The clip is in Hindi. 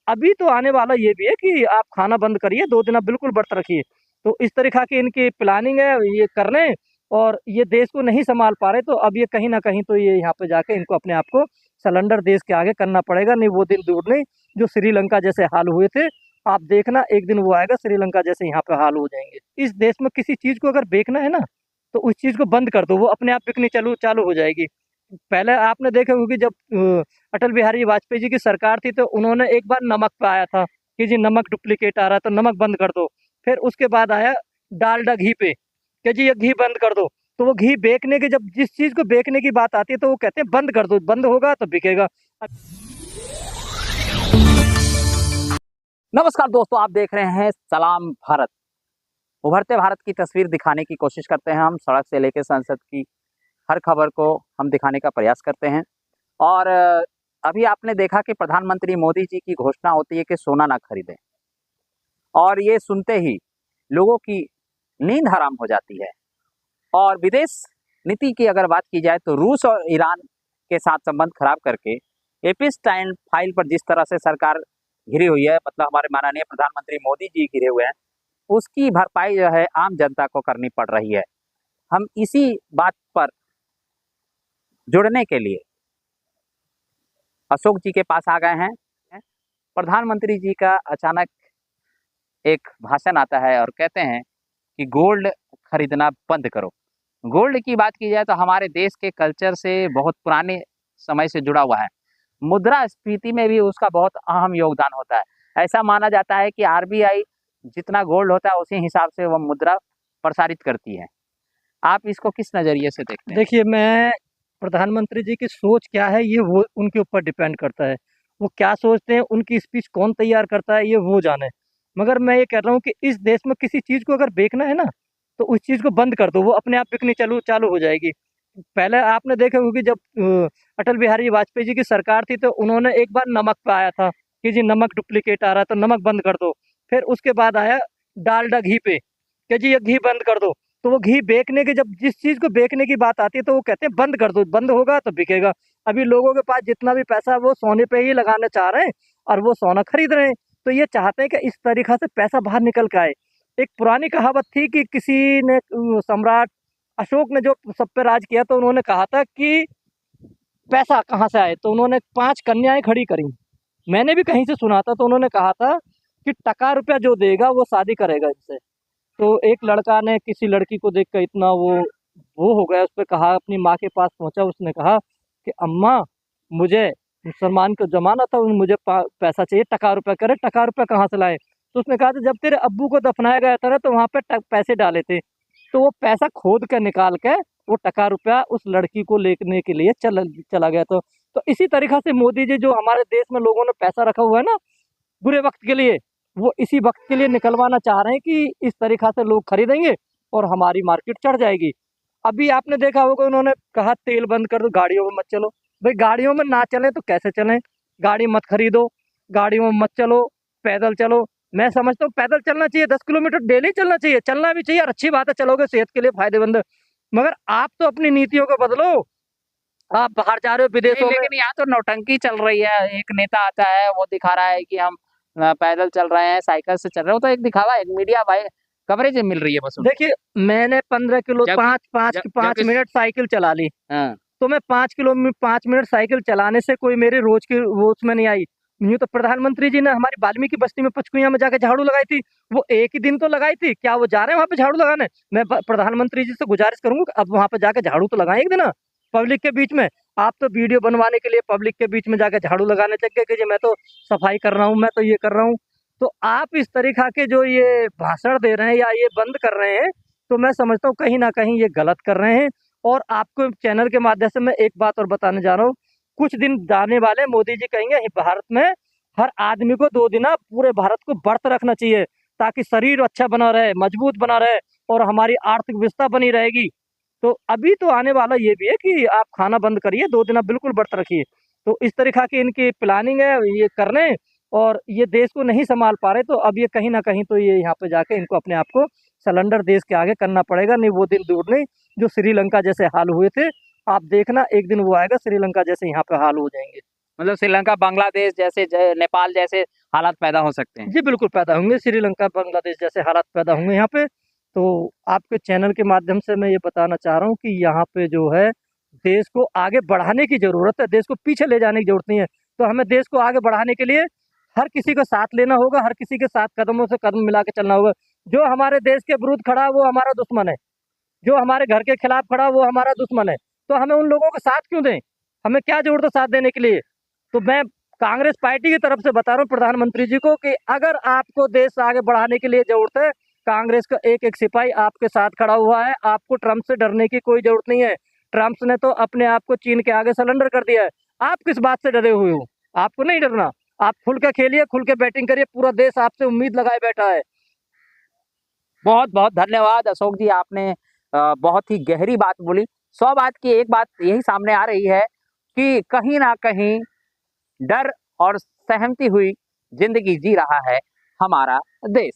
अभी तो आने वाला ये भी है कि आप खाना बंद करिए, 2 दिन आप बिल्कुल व्रत रखिए। तो इस तरीक़ा की इनकी प्लानिंग है ये कर रहे हैं और ये देश को नहीं सँभाल पा रहे, तो अब ये कहीं न कहीं तो ये यहाँ पे जाके इनको अपने आप को सरेंडर देश के आगे करना पड़ेगा। नहीं वो दिन दूर नहीं, जो श्रीलंका जैसे हाल हुए थे, आप देखना एक दिन वो आएगा श्रीलंका जैसे यहाँ पे हाल हो जाएँगे। इस देश में किसी चीज़ को अगर बेचना है ना, तो उस चीज़ को बंद कर दो, वो अपने आप बिकनी चालू हो जाएगी। पहले आपने देखा होगा कि जब अटल बिहारी वाजपेयी जी की सरकार थी, तो उन्होंने एक बार नमक पे आया था कि जी नमक डुप्लीकेट आ रहा है, तो नमक बंद कर दो। फिर उसके बाद आया डालडा घी पे कि जी ये घी बंद कर दो। तो वो घी बेचने की जब जिस चीज़ को बेचने की बात आती है, तो वो कहते हैं बंद कर दो, बंद होगा तो बिकेगा। नमस्कार दोस्तों, आप देख रहे हैं सलाम भारत। उभरते भारत की तस्वीर दिखाने की कोशिश करते हैं हम। सड़क से लेकर संसद की हर खबर को हम दिखाने का प्रयास करते हैं। और अभी आपने देखा कि प्रधानमंत्री मोदी जी की घोषणा होती है कि सोना ना खरीदें, और ये सुनते ही लोगों की नींद हराम हो जाती है। और विदेश नीति की अगर बात की जाए तो रूस और ईरान के साथ संबंध खराब करके एपिस्टाइन फाइल पर जिस तरह से सरकार घिरी हुई है, मतलब हमारे माननीय प्रधानमंत्री मोदी जी घिरे हुए हैं, उसकी भरपाई जो है आम जनता को करनी पड़ रही है। हम इसी बात पर जुड़ने के लिए अशोक जी के पास आ गए हैं। प्रधानमंत्री जी का अचानक एक भाषण आता है और कहते हैं कि गोल्ड खरीदना बंद करो। गोल्ड की बात की जाए तो हमारे देश के कल्चर से बहुत पुराने समय से जुड़ा हुआ है। मुद्रास्फीति में भी उसका बहुत अहम योगदान होता है। ऐसा माना जाता है कि आरबीआई जितना गोल्ड होता है उसी हिसाब से वह मुद्रा प्रसारित करती है। आप इसको किस नज़रिए से देखते हैं? देखिए, मैं प्रधानमंत्री जी की सोच क्या है ये वो उनके ऊपर डिपेंड करता है। वो क्या सोचते हैं, उनकी स्पीच कौन तैयार करता है ये वो जाने। मगर मैं ये कह रहा हूँ कि इस देश में किसी चीज़ को अगर बेचना है ना, तो उस चीज़ को बंद कर दो, वो अपने आप बिकनी चालू हो जाएगी। पहले आपने देखा होगा कि जब अटल बिहारी वाजपेयी जी की सरकार थी, तो उन्होंने एक बार नमक पे आया था कि जी नमक डुप्लीकेट आ रहा है, तो नमक बंद कर दो। फिर उसके बाद आया डालडा घी पे कि जी ये घी बंद कर दो। तो वो घी बेचने की जब जिस चीज़ को बेचने की बात आती है, तो वो कहते हैं बंद कर दो, बंद होगा तो बिकेगा। अभी लोगों के पास जितना भी पैसा है, वो सोने पे ही लगाना चाह रहे हैं और वो सोना खरीद रहे हैं। तो ये चाहते हैं कि इस तरीक़ा से पैसा बाहर निकल के आए। एक पुरानी कहावत थी कि किसी ने सम्राट अशोक ने जो सब पे राज किया, तो उन्होंने कहा था कि पैसा कहाँ से आए? तो उन्होंने 5 कन्याएँ खड़ी करी। मैंने भी कहीं से सुना था, तो उन्होंने कहा था कि टका रुपया जो देगा वो शादी करेगा इनसे। तो एक लड़का ने किसी लड़की को देख कर इतना वो हो गया, उस पे कहा, अपनी माँ के पास पहुँचा, उसने कहा कि अम्मा, मुझे मुसलमान का ज़माना था, मुझे पैसा चाहिए, टका रुपया। कह रहे टका रुपया कहाँ से लाए? तो उसने कहा था जब तेरे अब्बू को दफनाया गया था ना, तो वहाँ पे पैसे डाले थे। तो वो पैसा खोद के निकाल के वो टका रुपया उस लड़की को लेने के लिए चला गया था। तो इसी तरीक़ा से मोदी जी जो हमारे देश में लोगों ने पैसा रखा हुआ है ना, बुरे वक़्त के लिए, वो इसी वक़्त के लिए निकलवाना चाह रहे हैं कि इस तरीक़ा से लोग खरीदेंगे और हमारी मार्केट चढ़ जाएगी। अभी आपने देखा होगा उन्होंने कहा तेल बंद कर दो, गाड़ियों में मत चलो। भाई गाड़ियों में ना चलें तो कैसे चलें? गाड़ी मत खरीदो, गाड़ियों में मत चलो, पैदल चलो। मैं समझता हूँ पैदल चलना चाहिए, 10 किलोमीटर डेली चलना चाहिए, चलना भी चाहिए और अच्छी बात है, चलोगे सेहत के लिए फ़ायदेमंद है। मगर आप तो अपनी नीतियों को बदलो। आप बाहर जा रहे हो विदेशों में। लेकिन यहाँ तो नौटंकी चल रही है। एक नेता आता है, वो दिखा रहा है कि हम पैदल चल रहे हैं, साइकिल से चल रहे हैं। वो तो एक दिखावा, एक मीडिया भाई कवरेज मिल रही है बस उनको। देखिए, मैंने 15 किलो जबकि 5 मिनट साइकिल चला ली। हाँ। तो मैं 5 मिनट साइकिल चलाने से कोई मेरे रोज की वो उसमें नहीं आई। यूँ तो प्रधानमंत्री जी ने हमारी वाल्मीकि बस्ती में पचकुइयाँ में जाके झाड़ू लगाई थी। वो एक ही दिन तो लगाई थी, क्या वो जा रहे हैं वहाँ पे झाड़ू लगाने? मैं प्रधानमंत्री जी से गुजारिश करूंगा कि अब वहाँ पे जाके झाड़ू तो लगाएं एक दिन, पब्लिक के बीच में। आप तो वीडियो बनवाने के लिए पब्लिक के बीच में जाके झाड़ू लगाने लग गए कि जी मैं तो सफाई कर रहा हूँ, मैं तो ये कर रहा हूँ। तो आप इस तरीक़ा के जो ये भाषण दे रहे हैं या ये बंद कर रहे हैं, तो मैं समझता हूँ कहीं न कहीं ये गलत कर रहे हैं। और आपको चैनल के माध्यम से मैं एक बात और बताने जा रहा हूँ। कुछ दिन जाने वाले मोदी जी कहेंगे भारत में हर आदमी को 2 दिन पूरे भारत को व्रत रखना चाहिए, ताकि शरीर अच्छा बना रहे, मजबूत बना रहे और हमारी आर्थिक व्यवस्था बनी रहेगी। तो अभी तो आने वाला ये भी है कि आप खाना बंद करिए, 2 दिन आप बिल्कुल व्रत रखिए। तो इस तरीक़ा की इनकी प्लानिंग है ये कर रहे हैं और ये देश को नहीं सँभाल पा रहे, तो अब ये कहीं न कहीं तो ये यहाँ पे जाके इनको अपने आप को सरेंडर देश के आगे करना पड़ेगा। नहीं वो दिन दूर नहीं, जो श्रीलंका जैसे हाल हुए थे, आप देखना एक दिन वो आएगा श्रीलंका जैसे यहाँ पे हाल हो जाएँगे। मतलब श्रीलंका, बांग्लादेश जैसे, नेपाल जैसे हालात पैदा हो सकते हैं। जी बिल्कुल पैदा होंगे, श्रीलंका बांग्लादेश जैसे हालात पैदा होंगे यहाँ पे। तो आपके चैनल के माध्यम से मैं ये बताना चाह रहा हूँ कि यहाँ पे जो है देश को आगे बढ़ाने की ज़रूरत है, देश को पीछे ले जाने की ज़रूरत नहीं है। तो हमें देश को आगे बढ़ाने के लिए हर किसी को साथ लेना होगा, हर किसी के साथ कदमों से कदम मिला के चलना होगा। जो हमारे देश के विरुद्ध खड़ा वो हमारा दुश्मन है, जो हमारे घर के खिलाफ खड़ा वो हमारा दुश्मन है। तो हमें उन लोगों का साथ क्यों दें? हमें क्या जरूरत है साथ देने के लिए? तो मैं कांग्रेस पार्टी की तरफ से बता रहा हूँ प्रधानमंत्री जी को कि अगर आपको देश आगे बढ़ाने के लिए जरूरत है, कांग्रेस का एक एक सिपाही आपके साथ खड़ा हुआ है। आपको ट्रंप से डरने की कोई जरूरत नहीं है। ट्रंप ने तो अपने आप को चीन के आगे सरेंडर कर दिया है। आप किस बात से डरे हुए हो? आपको नहीं डरना। आप खुल के खेलिए, खुल के बैटिंग करिए, पूरा देश आपसे उम्मीद लगाए बैठा है। बहुत बहुत धन्यवाद अशोक जी, आपने बहुत ही गहरी बात बोली। 100 बात की एक बात यही सामने आ रही है कि कहीं ना कहीं डर और सहमती हुई जिंदगी जी रहा है हमारा देश।